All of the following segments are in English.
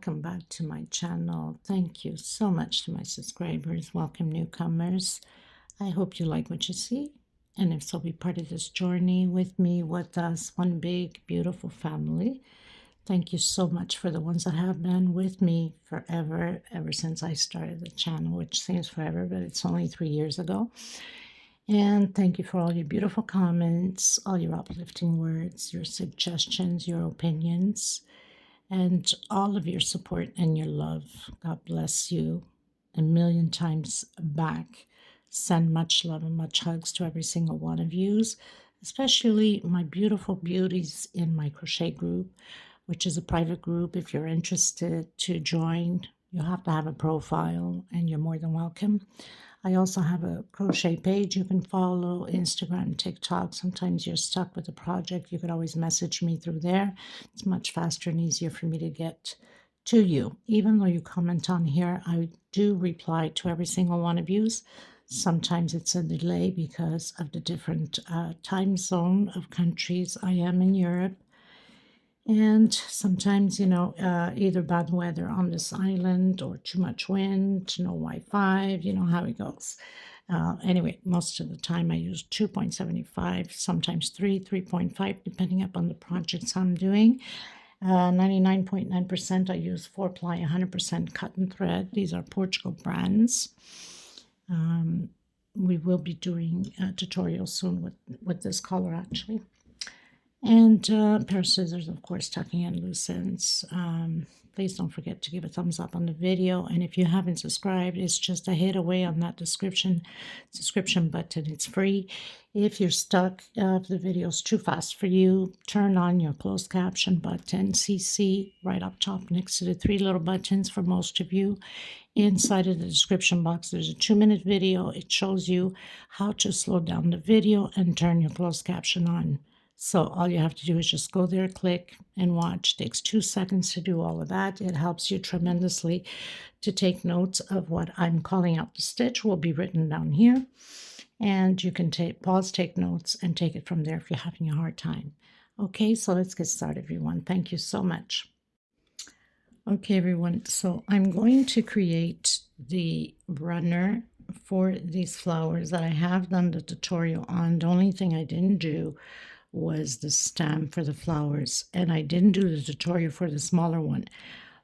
welcome back to my channel. Thank you so much to my subscribers. Welcome newcomers. I hope you like what you see, and if so, be part of this journey with me, with us, one big beautiful family. Thank you so much for the ones that have been with me forever, ever since I started the channel, which seems forever, but it's only 3 years ago. And thank you for all your beautiful comments, all your uplifting words, your suggestions, your opinions, and all of your support and your love. God bless you a million times back. Send much love and much hugs to every single one of you, especially my beautiful beauties in my crochet group, which is a private group. If you're interested to join, you have to have a profile, and you're more than welcome. I also have a crochet page you can follow, Instagram, TikTok. Sometimes you're stuck with a project, you could always message me through there. It's much faster and easier for me to get to you. Even though you comment on here, I do reply to every single one of you. Sometimes it's a delay because of the different time zone of countries. I am in Europe. And sometimes, either bad weather on this island or too much wind, no Wi-Fi, you know how it goes. Anyway, most of the time I use 2.75, sometimes 3.5, depending upon the projects I'm doing. 99.9% I use 4-ply, 100% cotton thread. These are Portugal Brands. We will be doing a tutorial soon with this color, actually. And a pair of scissors, of course, tucking in loose ends. Please don't forget to give a thumbs up on the video. And if you haven't subscribed, it's just a hit away on that subscription button. It's free. If you're stuck, if the video is too fast for you, turn on your closed caption button, CC, right up top next to the 3 little buttons for most of you. Inside of the description box, there's a 2-minute video. It shows you how to slow down the video and turn your closed caption on. So all you have to do is just go there, click, and watch. It takes 2 seconds to do all of that. It helps you tremendously to take notes of what I'm calling out the stitch. Will be written down here. And you can pause, take notes, and take it from there if you're having a hard time. Okay, so let's get started, everyone. Thank you so much. Okay, everyone, so I'm going to create the runner for these flowers that I have done the tutorial on. The only thing I didn't do was the stem for the flowers, and I didn't do the tutorial for the smaller one,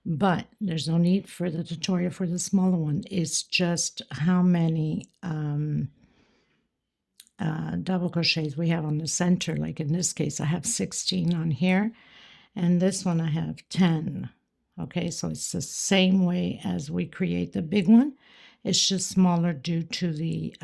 but there's no need for the tutorial for the smaller one. It's just how many double crochets we have on the center. Like in this case, I have 16 on here, and this one I have 10. Okay, so it's the same way as we create the big one. It's just smaller due to the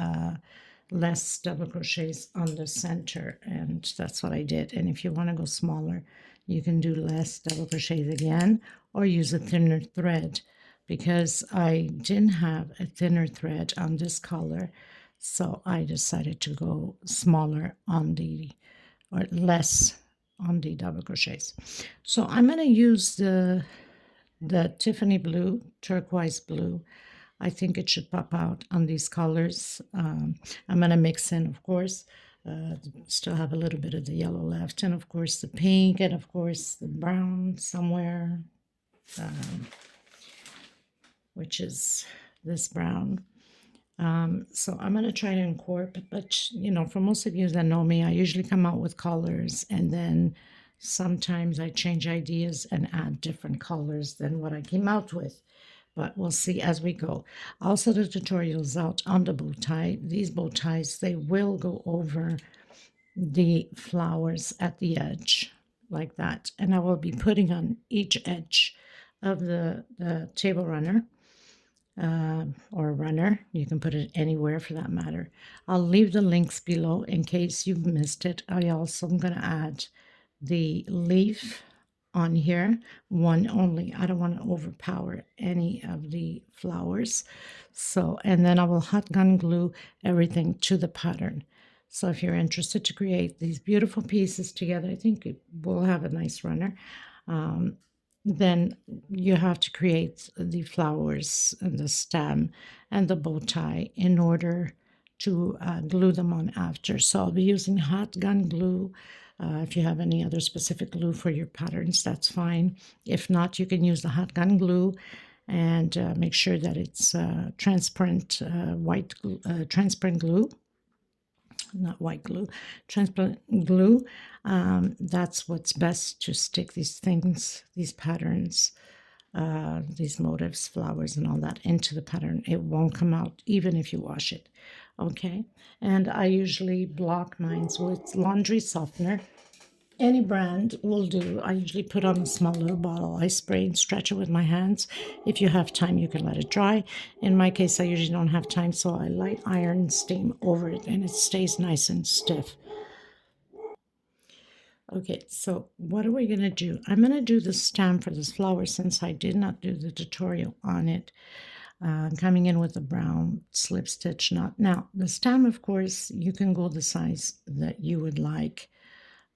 less double crochets on the center, and that's what I did. And if you want to go smaller, you can do less double crochets again, or use a thinner thread, because I didn't have a thinner thread on this color, so I decided to go smaller on the, or less on the double crochets. So I'm going to use the Tiffany blue, turquoise blue. I think it should pop out on these colors. I'm going to mix in, of course, still have a little bit of the yellow left, and of course the pink, and of course the brown somewhere, which is this brown. So I'm going to try to incorporate, but for most of you that know me, I usually come out with colors, and then sometimes I change ideas and add different colors than what I came out with. But we'll see as we go. Also, the tutorial is out on the bow tie. These bow ties, they will go over the flowers at the edge like that. And I will be putting on each edge of the table runner or runner. You can put it anywhere for that matter. I'll leave the links below in case you've missed it. I also am going to add the leaf on here, one only. I don't want to overpower any of the flowers. So, and then I will hot gun glue everything to the pattern. So if you're interested to create these beautiful pieces together, I think it will have a nice runner. Then you have to create the flowers and the stem and the bow tie in order to glue them on after. So I'll be using hot gun glue If you have any other specific glue for your patterns, that's fine. If not, you can use the hot gun glue, and make sure that it's transparent transparent glue, not white glue, transparent glue. That's what's best to stick these things, these patterns, these motifs, flowers, and all that into the pattern. It won't come out even if you wash it. Okay, and I usually block mine with laundry softener. Any brand will do. I usually put on a small little bottle. I spray and stretch it with my hands. If you have time, you can let it dry. In my case, I usually don't have time, so I light iron steam over it, and it stays nice and stiff. Okay, so what are we going to do? I'm going to do the stem for this flower since I did not do the tutorial on it. Coming in with a brown slip stitch knot. Now, the stem, of course, you can go the size that you would like.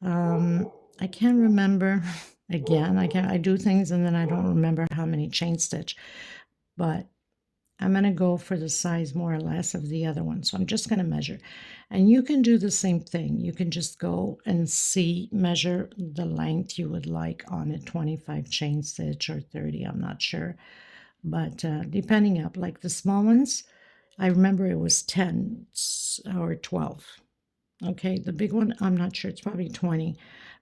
I can't remember, again, I do things and then I don't remember how many chain stitch, but I'm going to go for the size more or less of the other one. So I'm just going to measure. And you can do the same thing. You can just go and measure the length you would like on it, 25 chain stitch or 30, I'm not sure. But depending up, like the small ones, I remember it was 10 or 12. Okay, the big one, I'm not sure, it's probably 20.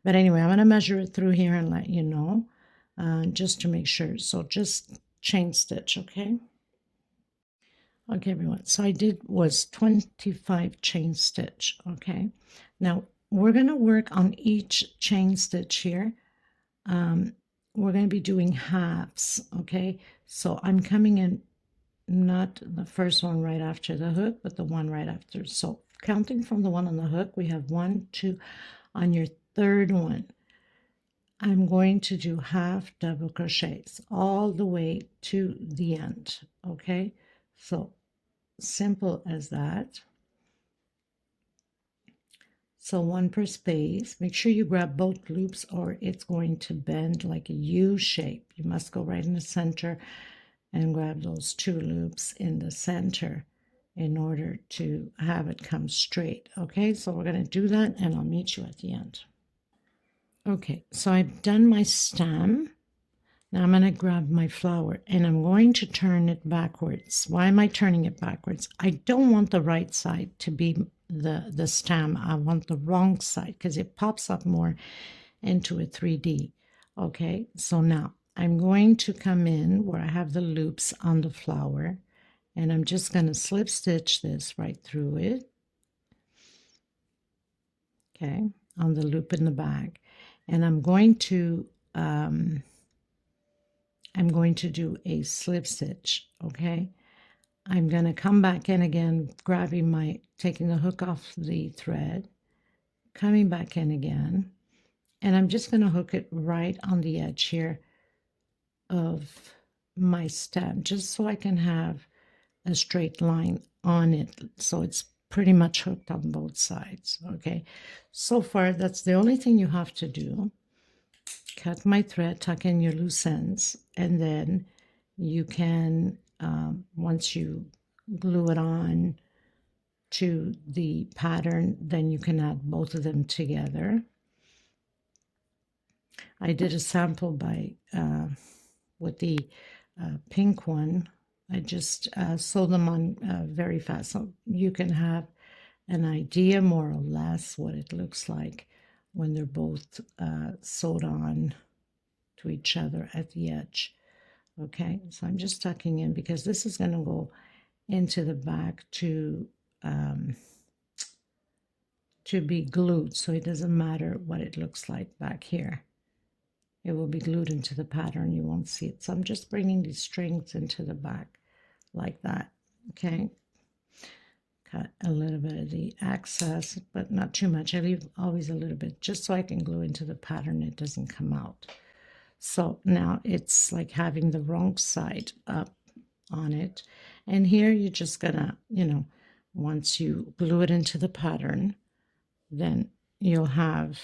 But anyway, I'm going to measure it through here and let you know, just to make sure. So just chain stitch, okay? Okay, everyone, so I did was 25 chain stitch, okay? Now, we're going to work on each chain stitch here. We're going to be doing halves, okay? So I'm coming in, not the first one right after the hook, but the one right after. So counting from the one on the hook, we have 1, 2. On your third one, I'm going to do half double crochets all the way to the end, okay? So simple as that. So 1 per space. Make sure you grab both loops or it's going to bend like a U shape. You must go right in the center and grab those 2 loops in the center in order to have it come straight. Okay, so we're going to do that and I'll meet you at the end. Okay, so I've done my stem. Now I'm going to grab my flower and I'm going to turn it backwards. Why am I turning it backwards? I don't want the right side to be the stem. I want the wrong side because it pops up more into a 3D. Okay, so now I'm going to come in where I have the loops on the flower and I'm just going to slip stitch this right through it. Okay, on the loop in the back. And I'm going to do a slip stitch, okay? I'm going to come back in again, taking the hook off the thread, coming back in again, and I'm just going to hook it right on the edge here of my stem, just so I can have a straight line on it, so it's pretty much hooked on both sides, okay? So far, that's the only thing you have to do. Cut my thread, tuck in your loose ends, and then you can, once you glue it on to the pattern, then you can add both of them together. I did a sample with the pink one. I just sewed them on very fast, so you can have an idea more or less what it looks like when they're both sewed on to each other at the edge. Okay, so I'm just tucking in because this is going to go into the back to be glued, so it doesn't matter what it looks like back here. It will be glued into the pattern. You won't see it. So I'm just bringing these strings into the back like that. Okay. Cut a little bit of the excess, but not too much. I leave always a little bit just so I can glue into the pattern. It doesn't come out. So now it's like having the wrong side up on it. And here you're just gonna, once you glue it into the pattern, then you'll have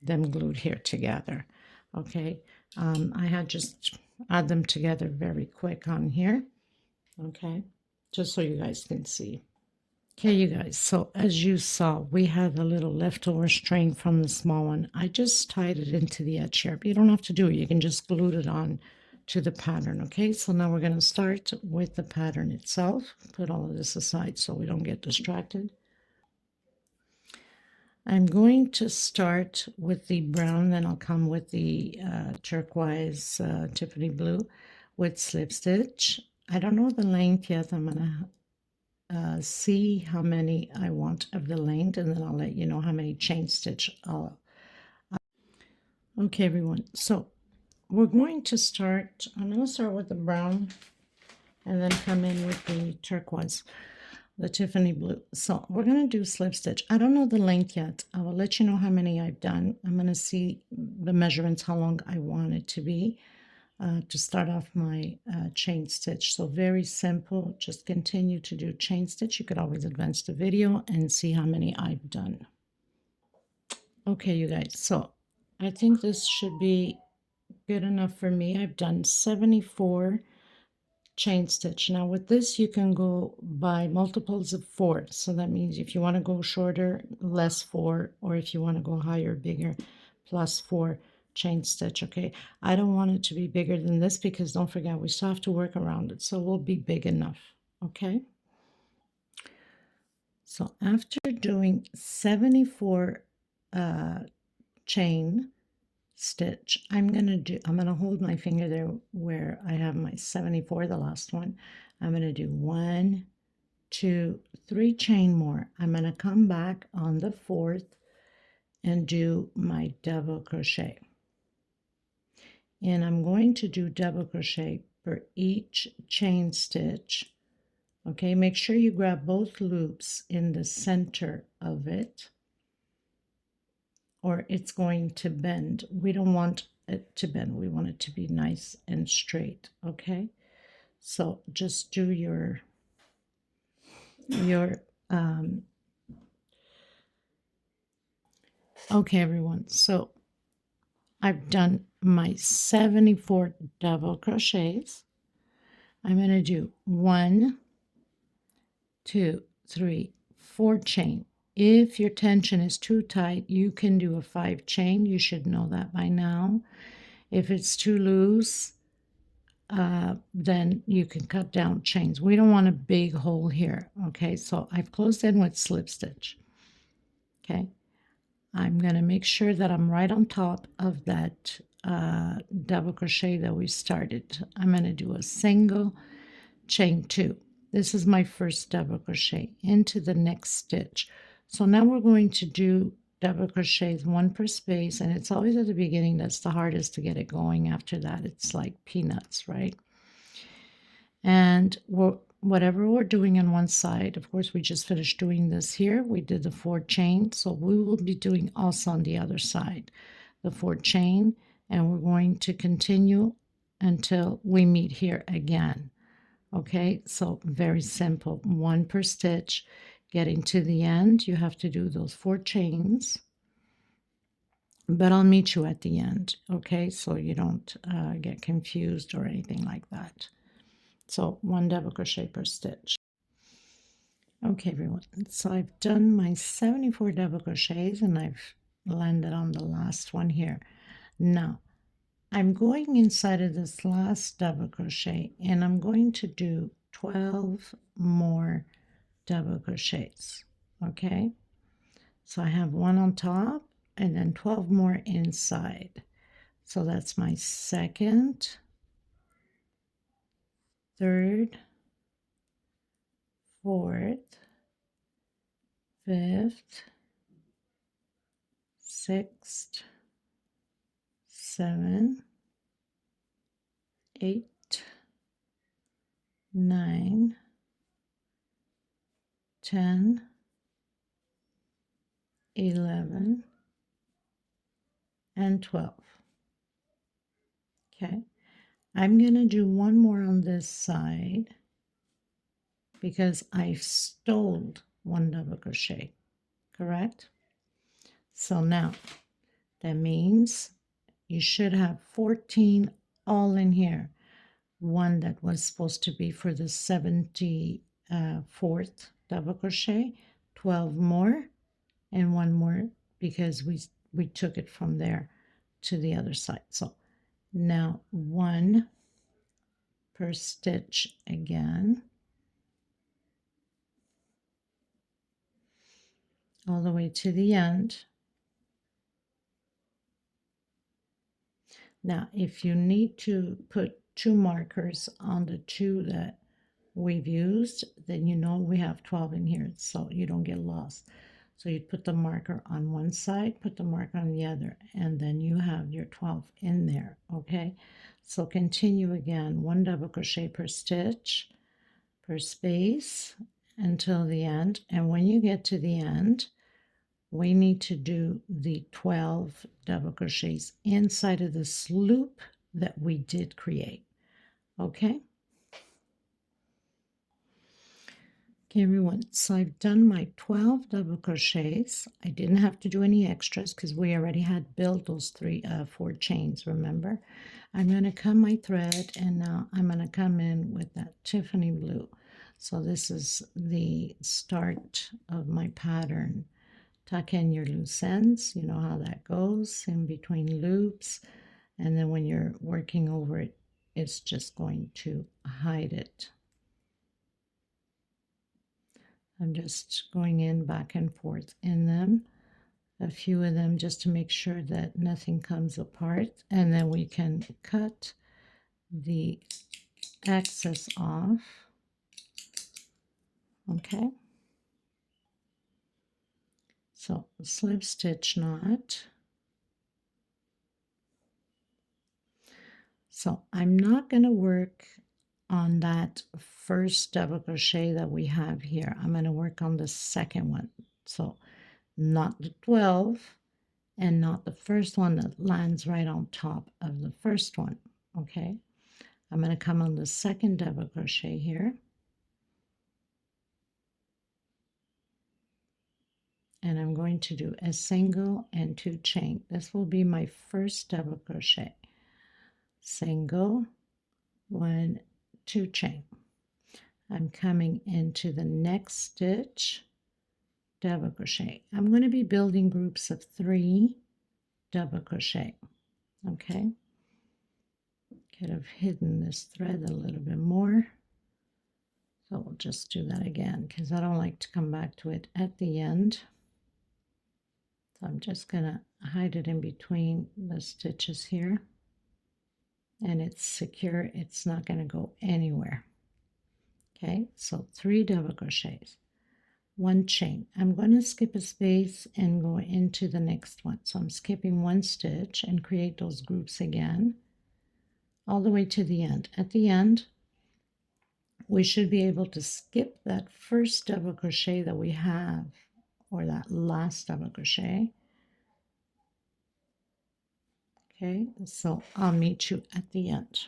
them glued here together. Okay, I had just add them together very quick on here. Okay, just so you guys can see. Okay, you guys, so as you saw, we had a little leftover string from the small one. I just tied it into the edge here, but you don't have to do it. You can just glue it on to the pattern, okay? So now we're going to start with the pattern itself. Put all of this aside so we don't get distracted. I'm going to start with the brown, then I'll come with the turquoise Tiffany blue with slip stitch. I don't know the length yet. I'm going to see how many I want of the length, and then I'll let you know how many chain stitch okay, everyone, so we're going to start. I'm going to start with the brown and then come in with the turquoise, the Tiffany blue. So we're going to do slip stitch. I don't know the length yet. I will let you know how many I've done. I'm going to see the measurements, how long I want it to be to start off my chain stitch. So very simple. Just continue to do chain stitch. You could always advance the video and see how many I've done. Okay, you guys. So I think this should be good enough for me. I've done 74 chain stitch. Now with this you can go by multiples of 4, so that means if you want to go shorter, less 4, or if you want to go higher, bigger, plus 4 chain stitch. Okay, I don't want it to be bigger than this because don't forget we still have to work around it, so we'll be big enough. Okay, so after doing 74 chain stitch, I'm gonna hold my finger there where I have my 74, the last one. I'm gonna do 1, 2, 3 chain more. I'm gonna come back on the 4th and do my double crochet, and I'm going to do double crochet for each chain stitch. Okay, make sure you grab both loops in the center of it or it's going to bend. We don't want it to bend. We want it to be nice and straight, okay? So just do your okay, everyone. So I've done my 74 double crochets. I'm going to do 1, 2, 3, 4 chain. If your tension is too tight, you can do a 5 chain. You should know that by now. If it's too loose, then you can cut down chains. We don't want a big hole here. Okay, so I've closed in with slip stitch. Okay, I'm going to make sure that I'm right on top of that double crochet that we started. I'm going to do a single chain 2. This is my first double crochet into the next stitch. So now we're going to do double crochets, 1 per space, and it's always at the beginning that's the hardest to get it going. After that it's like peanuts, right? And whatever we're doing on one side, of course we just finished doing this here, we did the 4 chain, so we will be doing also on the other side the 4 chain, and we're going to continue until we meet here again. Okay, so very simple, 1 per stitch. Getting to the end, you have to do those 4 chains, but I'll meet you at the end, okay, so you don't get confused or anything like that. So 1 double crochet per stitch. Okay, everyone, so I've done my 74 double crochets and I've landed on the last one here. Now I'm going inside of this last double crochet and I'm going to do 12 more double crochets. Okay, so I have 1 on top and then 12 more inside. So that's my second, third, fourth, fifth, sixth, 7, 8, 9, 10, 11, and 12. Okay, I'm going to do 1 more on this side because I stole 1 double crochet, correct? So now that means you should have 14 all in here. 1 that was supposed to be for the 74th double crochet, 12 more, and one more because we took it from there to the other side. So now one per stitch again, all the way to the end. Now, if you need to put 2 markers on the 2 that we've used, then you know we have 12 in here, so you don't get lost. So you put the marker on one side, put the marker on the other, and then you have your 12 in there, okay? So continue again, 1 double crochet per stitch, per space, until the end. And when you get to the end, we need to do the 12 double crochets inside of this loop that we did create, okay? Okay, everyone, so I've done my 12 double crochets. I didn't have to do any extras because we already had built those 4 chains, remember? I'm going to come my thread, and now I'm going to come in with that Tiffany blue. So this is the start of my pattern. Tuck in your loose ends, you know how that goes, in between loops, and then when you're working over it, it's just going to hide it. I'm just going in back and forth in them, a few of them, just to make sure that nothing comes apart, and then we can cut the excess off. Okay, so slip stitch knot. So I'm not going to work on that first double crochet that we have here. I'm going to work on the second one. So not the 12 and not the first one that lands right on top of the first one. Okay, I'm going to come on the second double crochet here. And I'm going to do a single and 2 chain. This will be my first double crochet. Single, 1, 2 chain. I'm coming into the next stitch, double crochet. I'm going to be building groups of 3 double crochet. Okay, could have hidden this thread a little bit more. So we'll just do that again because I don't like to come back to it at the end. So I'm just going to hide it in between the stitches here. And it's secure, it's not going to go anywhere. Okay, so 3 double crochets, 1 chain. I'm going to skip a space and go into the next one. So I'm skipping 1 stitch and create those groups again, all the way to the end. At the end, we should be able to skip that first double crochet that we have, or that last double crochet. Okay, so I'll meet you at the end.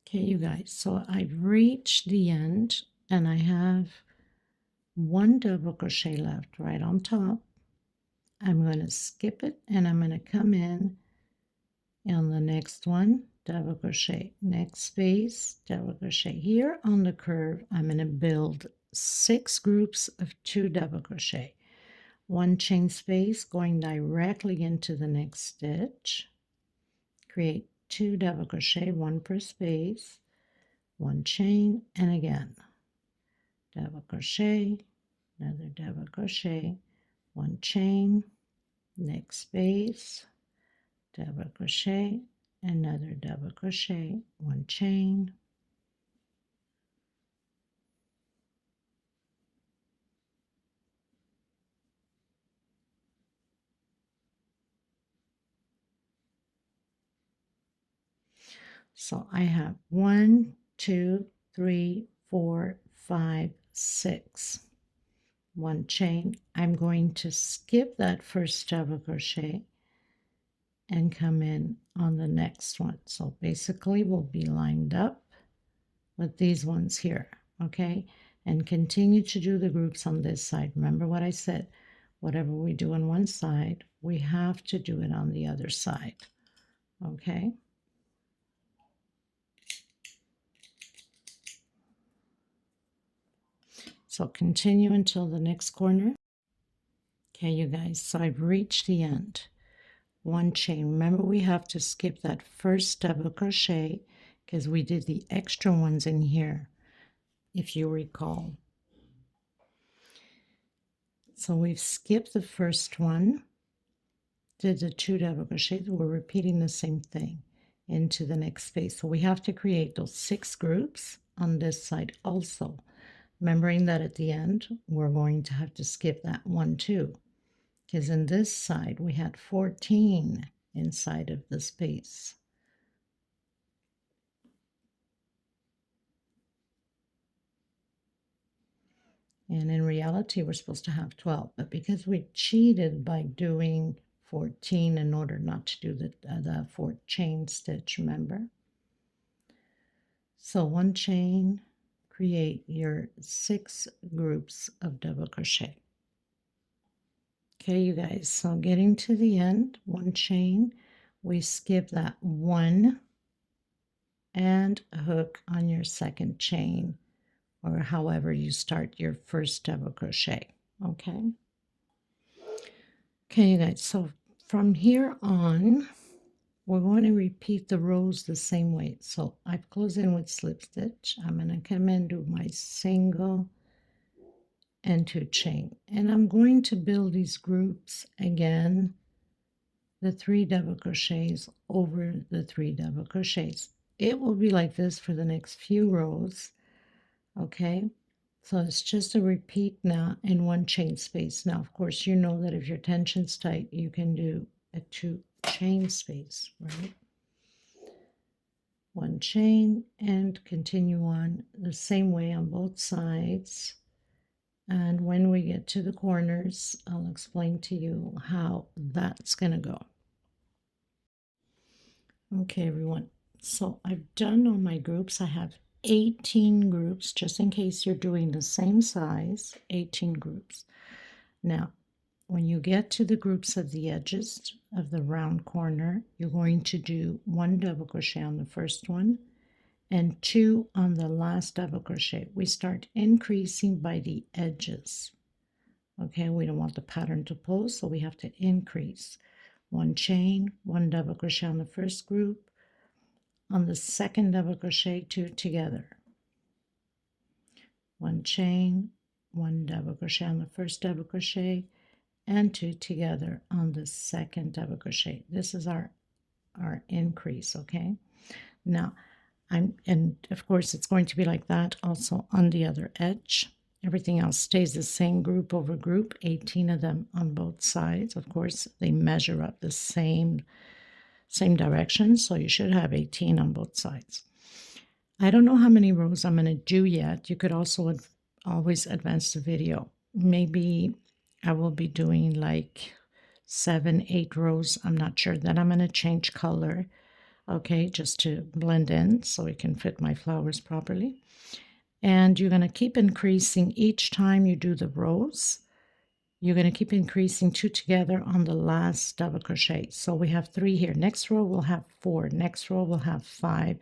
Okay, you guys, so I've reached the end and I have 1 double crochet left right on top. I'm going to skip it and I'm going to come in on the next one, double crochet, next space, double crochet. Here on the curve, I'm going to build 6 groups of 2 double crochet, 1 chain space going directly into the next stitch, create 2 double crochet, 1 per space, 1 chain, and again double crochet, another double crochet, 1 chain, next space, double crochet, another double crochet, 1 chain, so I have 1, 2, 3, 4, 5, 6, 1 chain. I'm going to skip that first double crochet and come in on the next one. So basically we'll be lined up with these ones here, okay? And continue to do the groups on this side. Remember what I said, whatever we do on one side, we have to do it on the other side, okay? So continue until the next corner. Okay, you guys, so I've reached the end. One chain. Remember, we have to skip that first double crochet because we did the extra ones in here, if you recall. So we've skipped the first one, did the 2 double crochets. We're repeating the same thing into the next space. So we have to create those 6 groups on this side also, remembering that at the end we're going to have to skip that one too, because in this side we had 14 inside of the space. And in reality, we're supposed to have 12. But because we cheated by doing 14 in order not to do the 4 chain stitch, remember? So one chain, create your 6 groups of double crochet. Okay, you guys, so getting to the end, one chain, we skip that one and hook on your second chain, or however you start your first double crochet. Okay, you guys, so from here on we're going to repeat the rows the same way. So I've closed in with slip stitch. I'm going to come in, do my single and 2 chain, and I'm going to build these groups again, the 3 double crochets over the 3 double crochets. It will be like this for the next few rows. Okay, so it's just a repeat now in 1 chain space. Now, of course, you know that if your tension's tight, you can do a 2 chain space, right? 1 chain and continue on the same way on both sides. And when we get to the corners, I'll explain to you how that's going to go. Okay, everyone. So I've done all my groups. I have 18 groups, just in case you're doing the same size, 18 groups. Now, when you get to the groups of the edges of the round corner, you're going to do 1 double crochet on the first one and 2 on the last double crochet. We start increasing by the edges. Okay, we don't want the pattern to pull, so we have to increase. 1 chain, 1 double crochet on the first group, on the second double crochet, 2 together. 1 chain, 1 double crochet on the first double crochet, and 2 together on the second double crochet. This is our increase, okay? Now, and of course it's going to be like that also on the other edge. Everything else stays the same, group over group, 18 of them on both sides. Of course, they measure up the same direction, so you should have 18 on both sides. I don't know how many rows I'm going to do yet. You could also always advance the video. Maybe I will be doing like 7, 8 rows. I'm not sure. Then I'm going to change color, okay, just to blend in so it can fit my flowers properly. And you're going to keep increasing each time you do the rows. You're going to keep increasing 2 together on the last double crochet. So we have 3 here. Next row we'll have 4. Next row we'll have 5.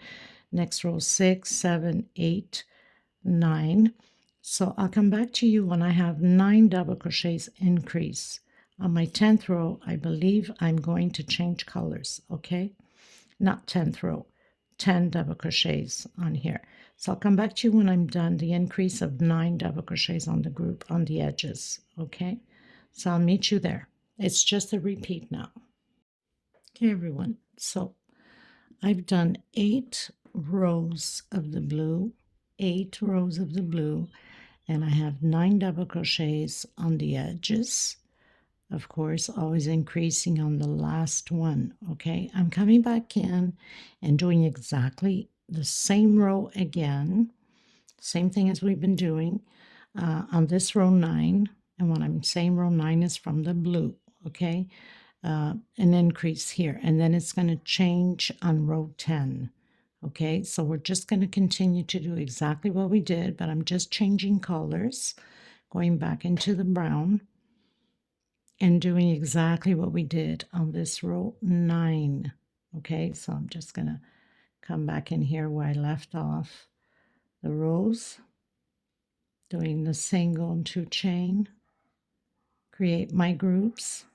Next row 6, 7, 8, 9. So I'll come back to you when I have 9 double crochets increase. On my 10th row, I believe I'm going to change colors, okay? Not 10th row, 10 double crochets on here. So I'll come back to you when I'm done the increase of 9 double crochets on the group on the edges, okay? So I'll meet you there. It's just a repeat now. Okay, everyone. So I've done 8 rows of the blue, 8 rows of the blue, and I have 9 double crochets on the edges. Of course, always increasing on the last one, okay? I'm coming back in and doing exactly the same row again, same thing as we've been doing on this row 9, and when I'm saying row 9 is from the blue, okay? An increase here, and then it's going to change on row 10, okay? So we're just going to continue to do exactly what we did, but I'm just changing colors, going back into the brown, and doing exactly what we did on this row 9. Okay, so I'm just going to come back in here where I left off the rows doing the single and 2 chain, create my groups,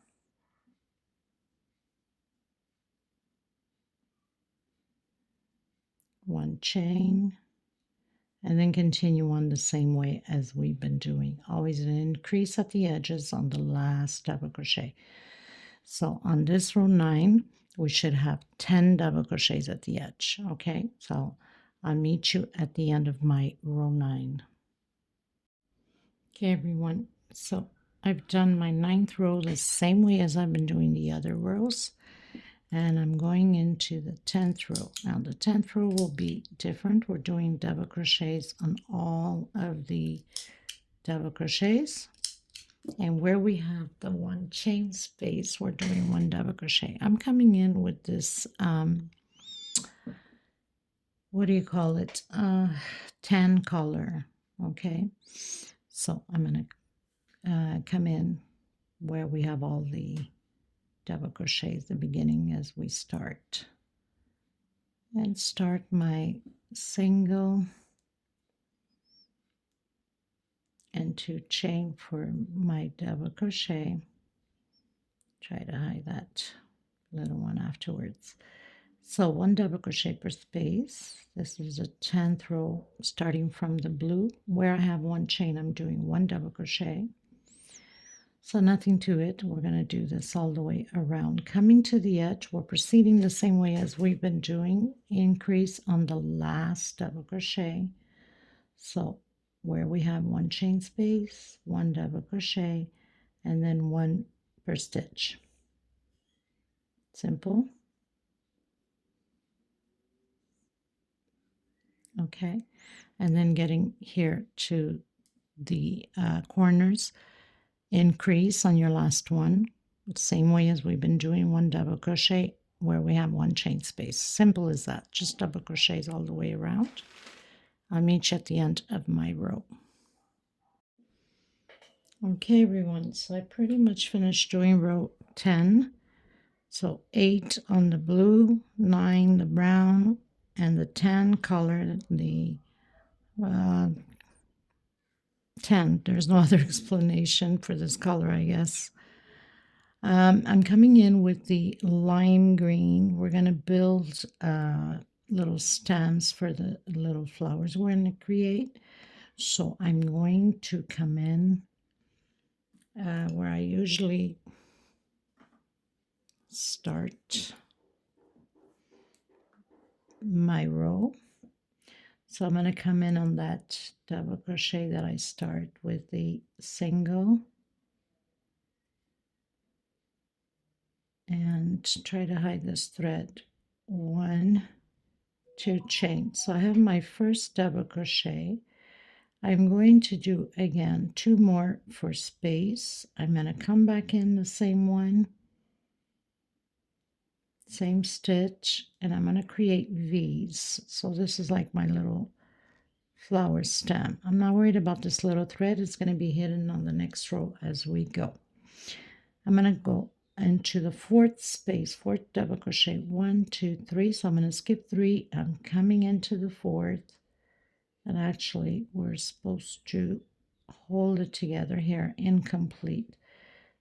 one chain, and then continue on the same way as we've been doing. Always an increase at the edges on the last double crochet. So on this row 9, we should have 10 double crochets at the edge. Okay, so I'll meet you at the end of my row 9. Okay, everyone, so I've done my 9th row the same way as I've been doing the other rows, and I'm going into the 10th row. Now the 10th row will be different. We're doing double crochets on all of the double crochets, and where we have the 1 chain space, we're doing 1 double crochet. I'm coming in with this what do you call it, tan color. Okay, so I'm going to come in where we have all the double crochets, the beginning as we start, and start my single and 2 chain for my double crochet. Try to hide that little one afterwards. So 1 double crochet per space. This is a 10th row starting from the blue. Where I have 1 chain, I'm doing 1 double crochet. So nothing to it. We're going to do this all the way around. Coming to the edge, we're proceeding the same way as we've been doing. Increase on the last double crochet. So where we have 1 chain space, 1 double crochet, and then 1 per stitch. Simple. Okay, and then getting here to the corners, increase on your last one, same way as we've been doing, 1 double crochet where we have 1 chain space. Simple as that, just double crochets all the way around. I'll meet you at the end of my row. Okay, everyone, so I pretty much finished doing row 10. So 8 on the blue, 9 the brown, and the tan color, the 10. There's no other explanation for this color, I guess. I'm coming in with the lime green. We're going to build little stems for the little flowers we're going to create. So I'm going to come in where I usually start my row. So I'm going to come in on that double crochet that I start with the single and try to hide this thread. 1, 2 chain. So I have my first double crochet. I'm going to do again 2 more for space. I'm going to come back in the same one, same stitch, and I'm going to create V's. So this is like my little flower stem. I'm not worried about this little thread. It's going to be hidden on the next row as we go. I'm going to go into the 4th space, 4th double crochet, 1, 2, 3. So I'm going to skip 3. I'm coming into the 4th, and actually we're supposed to hold it together here, incomplete.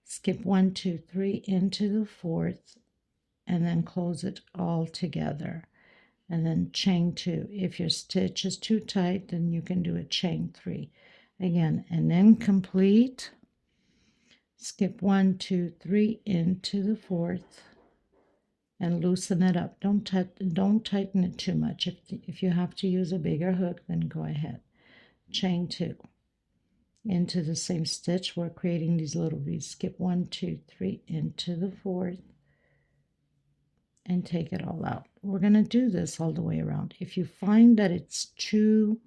Skip 1, 2, 3 into the 4th, and then close it all together, and then chain 2. If your stitch is too tight, then you can do a chain 3 again, and then complete. Skip 1, 2, 3 into the 4th and loosen it up. Don't tighten it too much. If you have to use a bigger hook, then go ahead. Chain 2 into the same stitch. We're creating these little V's. Skip 1, 2, 3 into the 4th and take it all out. We're going to do this all the way around. If you find that it's too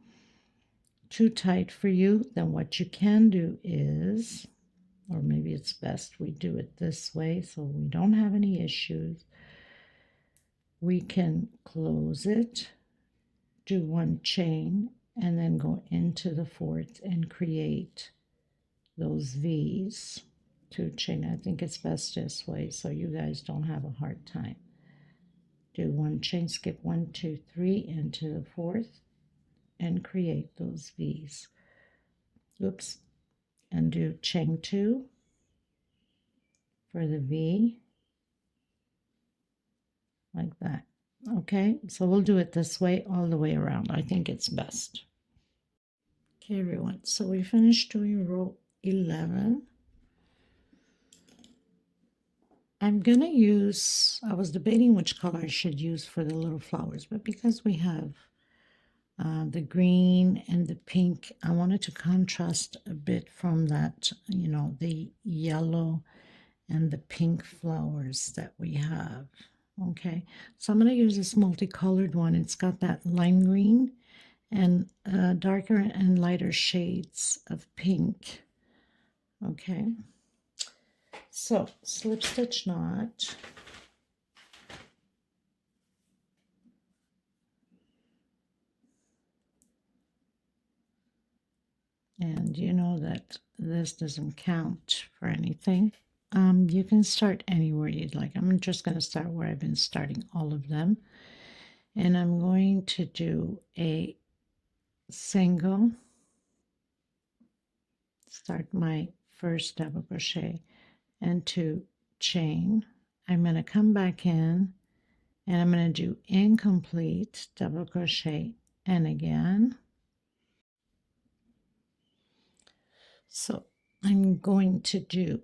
tight for you, then what you can do is, or maybe it's best we do it this way so we don't have any issues. We can close it, do 1 chain, and then go into the 4th and create those V's. 2 chain. I think it's best this way so you guys don't have a hard time. Do 1 chain, skip 1, 2, 3 into the 4th and create those V's. oops, and do chain 2 for the V, like that. Okay, so we'll do it this way all the way around. I think it's best. Okay, everyone, so we finished doing row 11. I'm gonna use, I was debating which color I should use for the little flowers, but because we have the green and the pink, I wanted to contrast a bit from that, you know, the yellow and the pink flowers that we have. Okay, so I'm going to use this multicolored one. It's got that lime green and darker and lighter shades of pink. Okay, so slip stitch knot. And you know that this doesn't count for anything. You can start anywhere you'd like. I'm just going to start where I've been starting all of them. And I'm going to do a single, start my first double crochet and 2 chain. I'm going to come back in and I'm going to do incomplete double crochet and again. So I'm going to do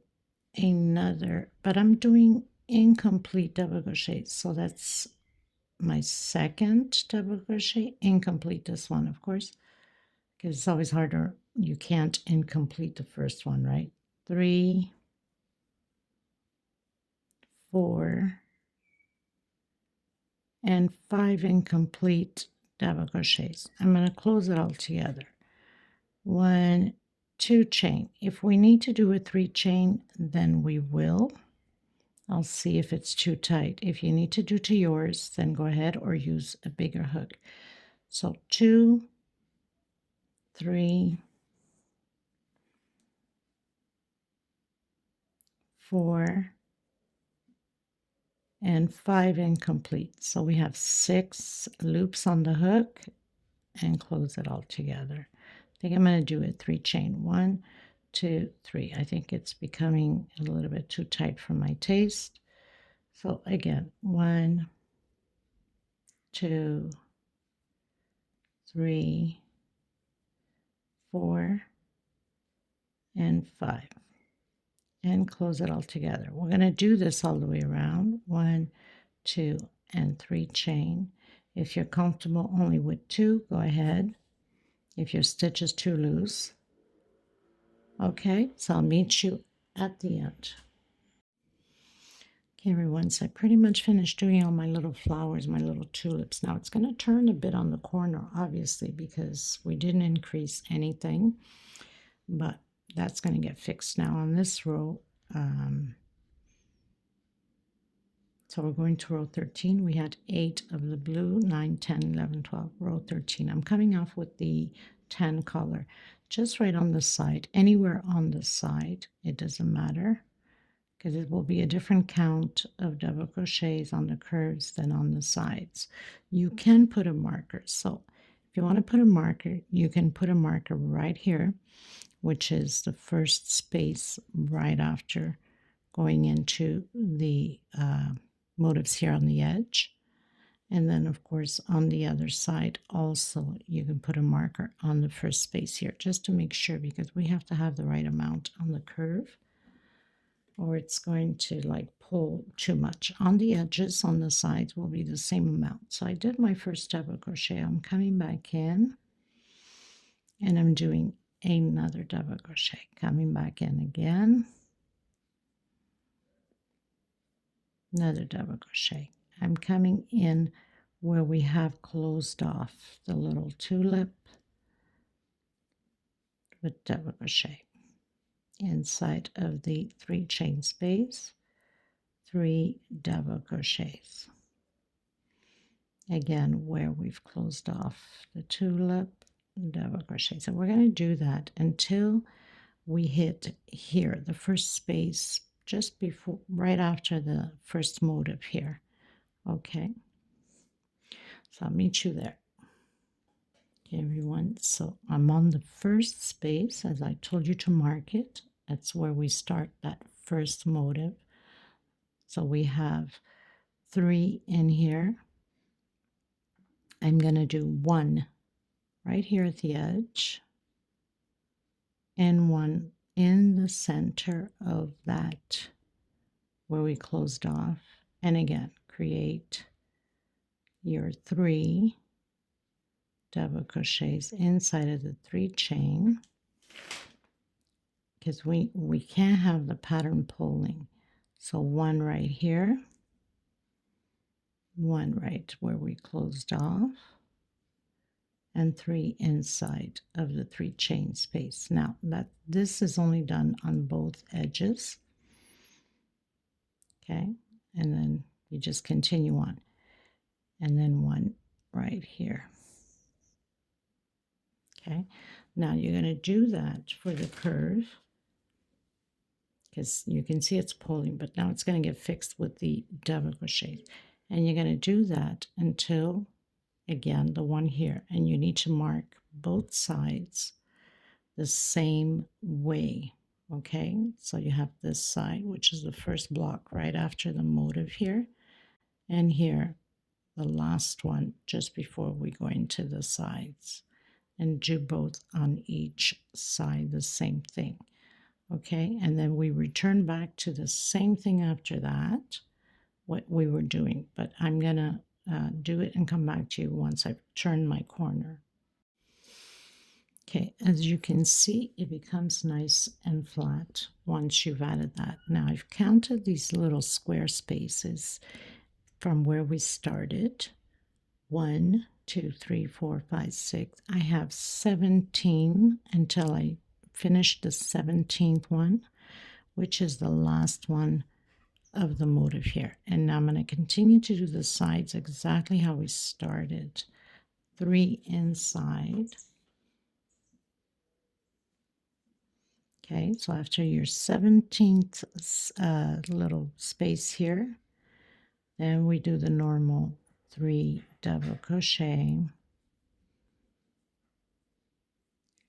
another, but I'm doing incomplete double crochet, so that's my second double crochet, incomplete this one, of course, because it's always harder. You can't incomplete the first one, right? 3, 4, and 5 incomplete double crochets. I'm going to close it all together. 1, 2 chain. If we need to do a 3 chain, then we will. I'll see if it's too tight. If you need to do to yours, then go ahead or use a bigger hook. So 2, 3, 4, and 5 incomplete. So we have 6 loops on the hook and close it all together. I think I'm going to do a 3 chain. 1, 2, 3. I think it's becoming a little bit too tight for my taste. So again, 1, 2, 3, 4, and 5. And close it all together. We're going to do this all the way around. 1, 2, and 3 chain. If you're comfortable only with 2, go ahead. If your stitch is too loose. Okay, so I'll meet you at the end. Okay, everyone, so I pretty much finished doing all my little flowers, my little tulips. Now it's going to turn a bit on the corner, obviously, because we didn't increase anything, but that's going to get fixed now on this row. So we're going to row 13. We had 8 of the blue, 9, 10, 11, 12, row 13. I'm coming off with the 10 color, just right on the side, anywhere on the side, it doesn't matter, because it will be a different count of double crochets on the curves than on the sides. You can put a marker. So if you want to put a marker, you can put a marker right here, which is the first space right after going into the motifs here on the edge. And then, of course, on the other side also, you can put a marker on the first space here, just to make sure, because we have to have the right amount on the curve, or it's going to like pull too much. On the edges, on the sides, will be the same amount. So I did my first double crochet. I'm coming back in, and I'm doing another double crochet. Coming back in again. Another double crochet. I'm coming in where we have closed off the little tulip with double crochet inside of the 3 chain space, 3 double crochets. Again, where we've closed off the tulip, double crochet. So we're going to do that until we hit here, the first space, just before, right after the first motif here. Okay, so I'll meet you there. Okay, everyone, so I'm on the first space as I told you to mark it. That's where we start that first motive. So we have 3 in here. I'm going to do 1 right here at the edge and 1 in the center of that where we closed off. And again, create your 3 double crochets inside of the 3 chain, because we can't have the pattern pulling. So 1 right here, 1 right where we closed off, and 3 inside of the 3 chain space. Now that this is only done on both edges, okay, and then you just continue on, and then 1 right here. Okay, now you're going to do that for the curve, because you can see it's pulling, but now it's going to get fixed with the double crochet, and you're going to do that until, again, the one here, and you need to mark both sides the same way. Okay, so you have this side, which is the first block right after the motive here, and here the last one just before we go into the sides, and do both on each side the same thing. Okay, and then we return back to the same thing after that, what we were doing, but I'm gonna do it and come back to you once I've turned my corner. Okay, as you can see, it becomes nice and flat once you've added that. Now I've counted these little square spaces from where we started. 1, 2, 3, 4, 5, 6. I have 17 until I finish the 17th one, which is the last one of the motive here. And now I'm going to continue to do the sides exactly how we started. 3 inside. Okay, so after your 17th little space here, then we do the normal 3 double crochet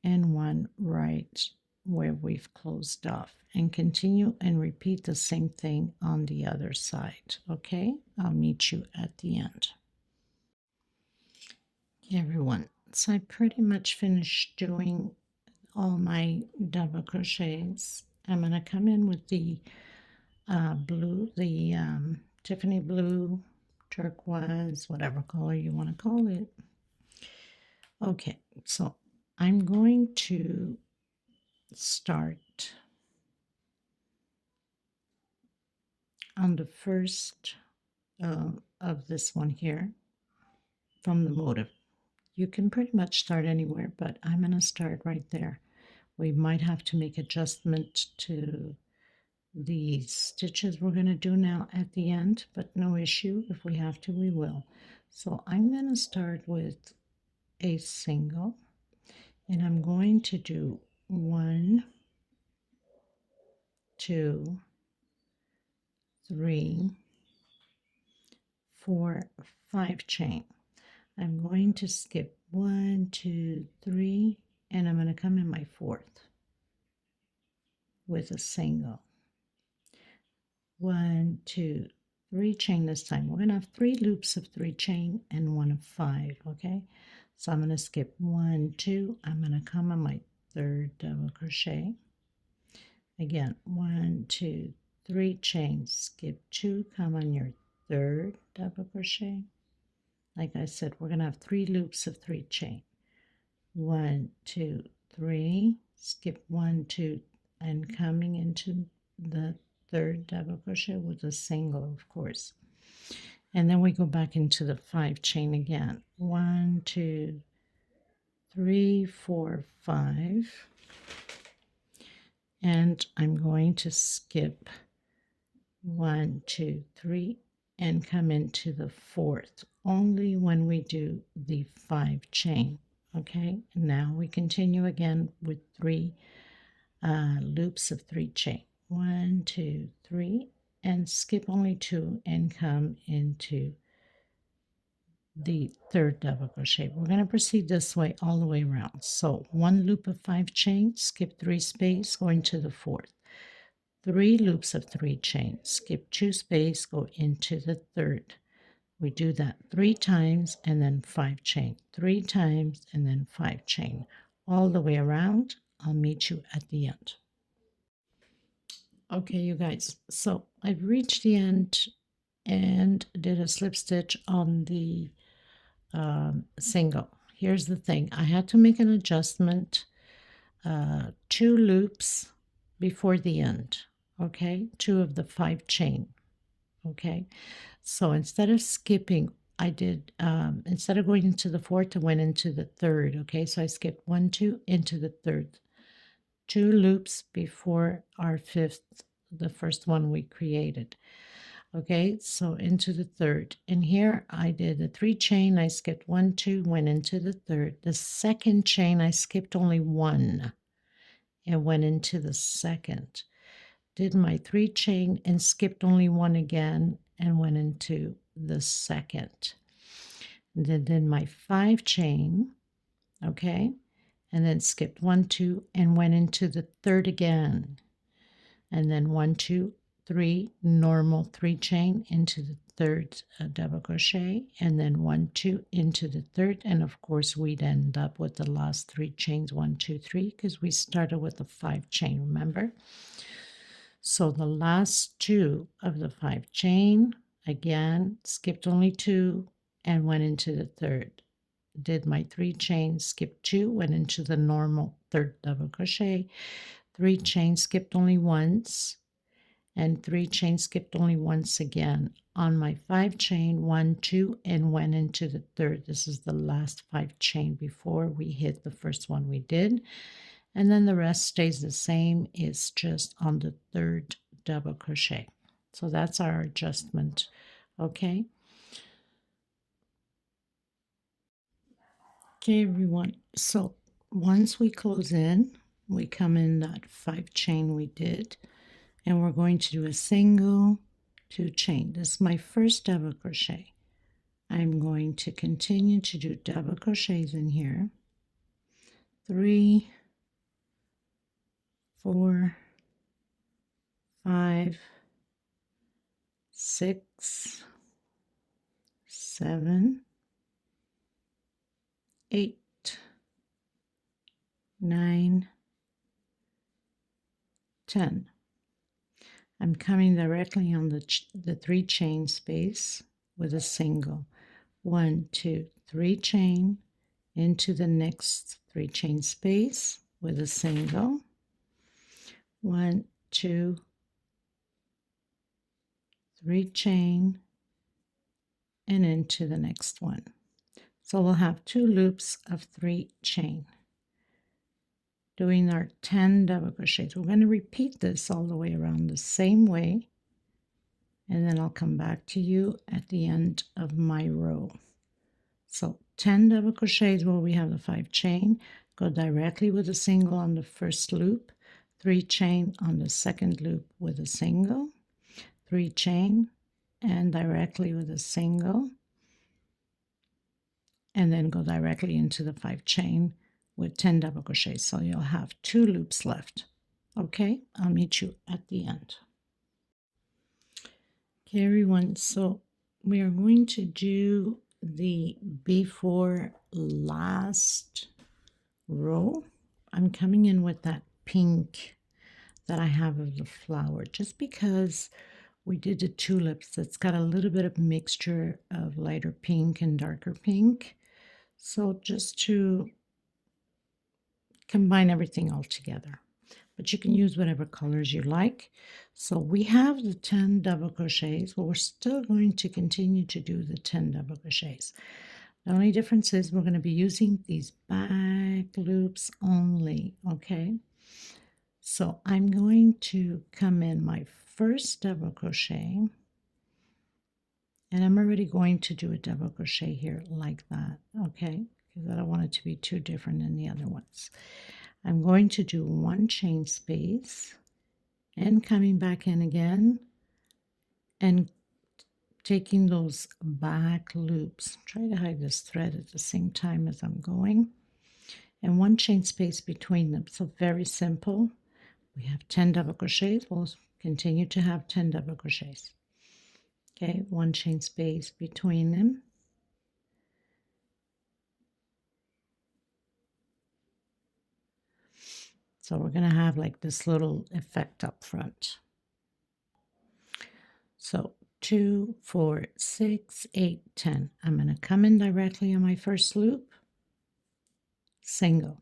and 1 right where we've closed off, and continue and repeat the same thing on the other side. Okay, I'll meet you at the end. Okay, everyone, so I pretty much finished doing all my double crochets. I'm going to come in with the blue, the Tiffany blue, turquoise, whatever color you want to call it. Okay, so I'm going to start on the first of this one here from the motive. You can pretty much start anywhere, but I'm going to start right there. We might have to make adjustment to the stitches we're going to do now at the end, but no issue. If we have to, we will. So I'm going to start with a single, and I'm going to do 1, 2, 3, 4, 5 chain. I'm going to skip 1, 2, 3, and I'm going to come in my 4th with a single. 1, 2, 3 chain this time. We're going to have 3 loops of 3 chain and 1 of 5. Okay, so I'm going to skip 1, 2. I'm going to come on my 3rd double crochet. Again, 1, 2, 3 chain, skip 2, come on your 3rd double crochet. Like I said, we're going to have 3 loops of 3 chain. 1, 2, 3, skip 1, 2, and coming into the 3rd double crochet with a single, of course. And then we go back into the 5 chain again. 1, 2, 3, 4, 5. And I'm going to skip 1, 2, 3, and come into the 4th only when we do the 5 chain. Okay, now we continue again with 3 loops of 3 chain. 1, 2, 3, and skip only 2 and come into the third double crochet. We're going to proceed this way all the way around. So 1 loop of 5 chains, skip 3 space, go into the fourth. 3 loops of 3 chains, skip 2 space, go into the third. We do that 3 times and then 5 chain, 3 times and then 5 chain, all the way around. I'll meet you at the end. Okay, you guys, so I've reached the end and did a slip stitch on the single. Here's the thing, I had to make an adjustment, 2 loops before the end, okay, 2 of the 5 chain, okay. So instead of skipping, I did, instead of going into the fourth, I went into the third, okay. So I skipped 1, 2 into the third, 2 loops before our fifth, the first one we created. Okay, so into the third, and here I did a 3 chain, I skipped 1, 2, went into the third. The second chain I skipped only 1 and went into the second. Did my 3 chain and skipped only 1 again and went into the second. And then did my 5 chain, okay, and then skipped 1, 2 and went into the third again. And then 1, 2, 3 normal 3 chain into the third double crochet, and then 1, 2 into the third, and of course we'd end up with the last 3 chains, 1, 2, 3, because we started with a 5 chain, remember. So the last 2 of the 5 chain, again skipped only 2 and went into the third. Did my 3 chains, skipped 2, went into the normal third double crochet, 3 chains, skipped only once, and 3 chains, skipped only once again. On my 5 chain, 1, 2, and went into the third. This is the last 5 chain before we hit the first one we did. And then the rest stays the same. It's just on the third double crochet. So that's our adjustment, okay? Okay, everyone. So once we close in, we come in that 5 chain we did, and we're going to do a single 2 chain. This is my first double crochet. I'm going to continue to do double crochets in here. 3, 4, 5, 6, 7, 8, 9, 10. I'm coming directly on the 3 chain space with a single. 1, 2, 3 chain into the next 3 chain space with a single. 1, 2, 3 chain and into the next one. So we'll have 2 loops of 3 chain, doing our 10 double crochets. We're going to repeat this all the way around the same way, and then I'll come back to you at the end of my row. So 10 double crochets where we have the 5 chain, go directly with a single on the first loop, 3 chain on the second loop with a single, 3 chain and directly with a single, and then go directly into the 5 chain with 10 double crochets. So you'll have 2 loops left. Okay, I'll meet you at the end. Okay, everyone, so we are going to do the before last row. I'm coming in with that pink that I have of the flower, just because we did the tulips. It's got a little bit of mixture of lighter pink and darker pink. So just to combine everything all together. But you can use whatever colors you like. So we have the 10 double crochets, but we're still going to continue to do the 10 double crochets. The only difference is we're going to be using these back loops only, okay? So I'm going to come in my first double crochet, and I'm already going to do a double crochet here like that, okay? Because I don't want it to be too different than the other ones. I'm going to do 1 chain space and coming back in again and taking those back loops, try to hide this thread at the same time as I'm going, and one chain space between them. So very simple. We have 10 double crochets. We'll continue to have 10 double crochets. Okay, one chain space between them. So we're going to have like this little effect up front. So 2, 4, 6, 8, 10. I'm going to come in directly on my first loop, single.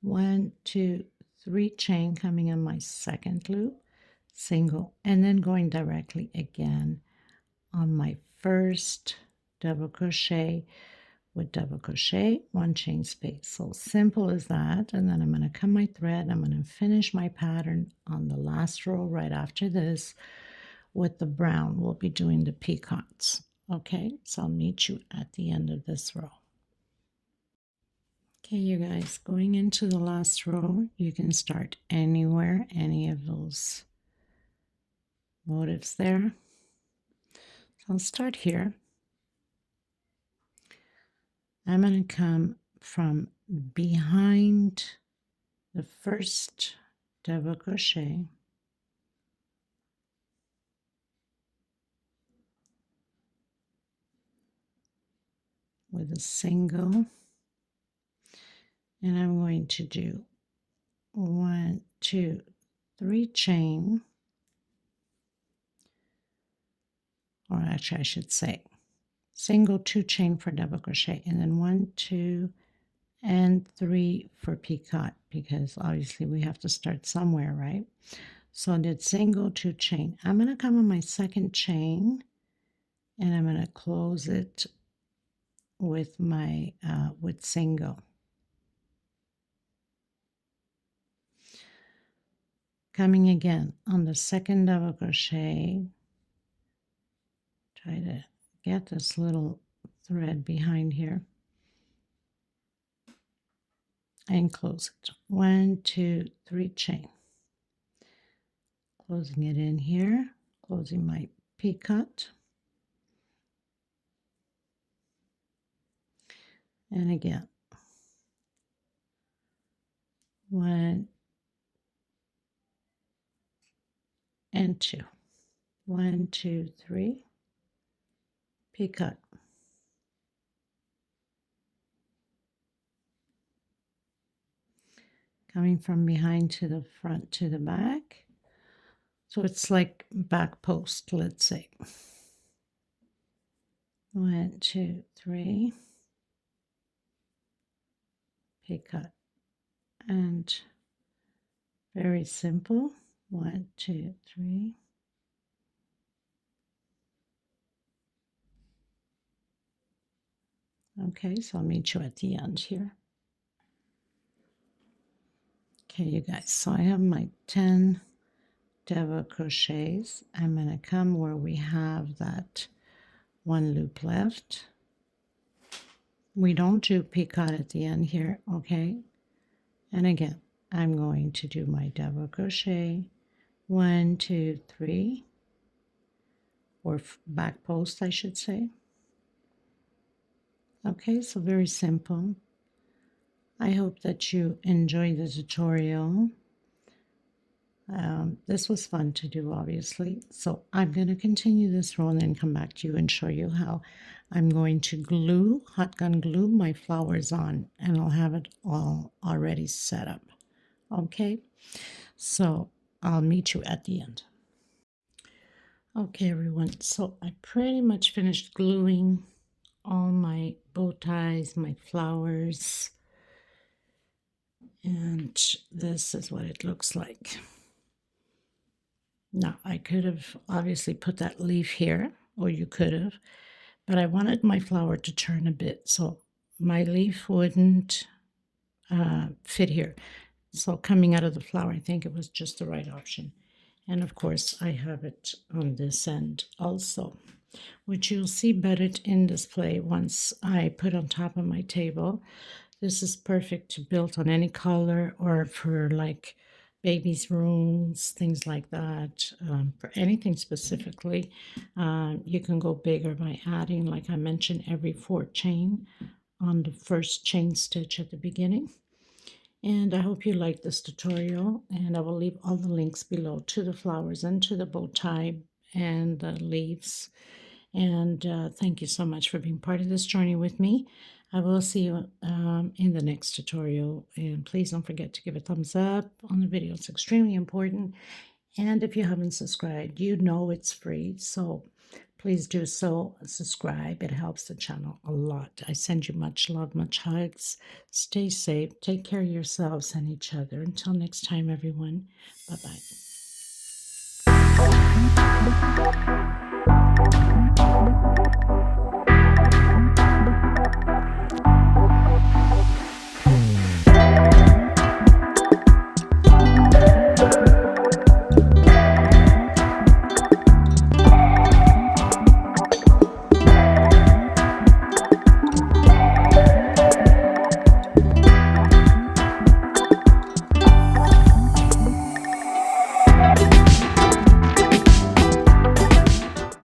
1, 2, 3 chain coming on my second loop, single, and then going directly again on my first double crochet with double crochet, one chain space. So simple as that. And then I'm going to come my thread. I'm going to finish my pattern on the last row right after this with the brown. We'll be doing the peacocks. Okay, so I'll meet you at the end of this row. Okay, you guys, going into the last row, you can start anywhere, any of those motifs there. So I'll start here. I'm going to come from behind the first double crochet with a single, and I'm going to do 1, 2, 3 chain, or actually I should say single, 2 chain for double crochet, and then 1, 2, and 3 for peacock, because obviously we have to start somewhere, right? So I did single, 2 chain. I'm going to come on my second chain, and I'm going to close it with my with single. Coming again on the second double crochet, try to get this little thread behind here and close it. 1, 2, 3 chain. Closing it in here, closing my peacock. And again, 1 and 2. 1, 2, 3, peacock. Coming from behind to the front to the back. So it's like back post, let's say. 1, 2, 3, peacock. And very simple. 1, 2, 3. Okay, so I'll meet you at the end here. Okay, you guys, so I have my 10 double crochets. I'm going to come where we have that one loop left. We don't do peacock at the end here, okay? And again, I'm going to do my double crochet, 1, 2, 3, or back post, I should say. Okay, so very simple. I hope that you enjoyed the tutorial. This was fun to do, obviously. So I'm going to continue this row and then come back to you and show you how I'm going to glue, hot gun glue my flowers on, and I'll have it all already set up. Okay, so I'll meet you at the end. Okay, everyone, so I pretty much finished gluing all my bow ties, my flowers, and this is what it looks like. Now, I could have obviously put that leaf here, or you could have, but I wanted my flower to turn a bit, so my leaf wouldn't fit here. So coming out of the flower, I think it was just the right option. And of course, I have it on this end also, which you'll see better in display once I put on top of my table. This is perfect to build on any color or for like babies' rooms, things like that. For anything specifically, you can go bigger by adding, like I mentioned, every 4th chain on the first chain stitch at the beginning. And I hope you like this tutorial, and I will leave all the links below to the flowers and to the bow tie and the leaves. And thank you so much for being part of this journey with me. I will see you in the next tutorial, and please don't forget to give a thumbs up on the video. It's extremely important. And if you haven't subscribed, you know it's free, so please do so. Subscribe. It helps the channel a lot. I send you much love, much hugs. Stay safe. Take care of yourselves and each other. Until next time, everyone. Bye-bye.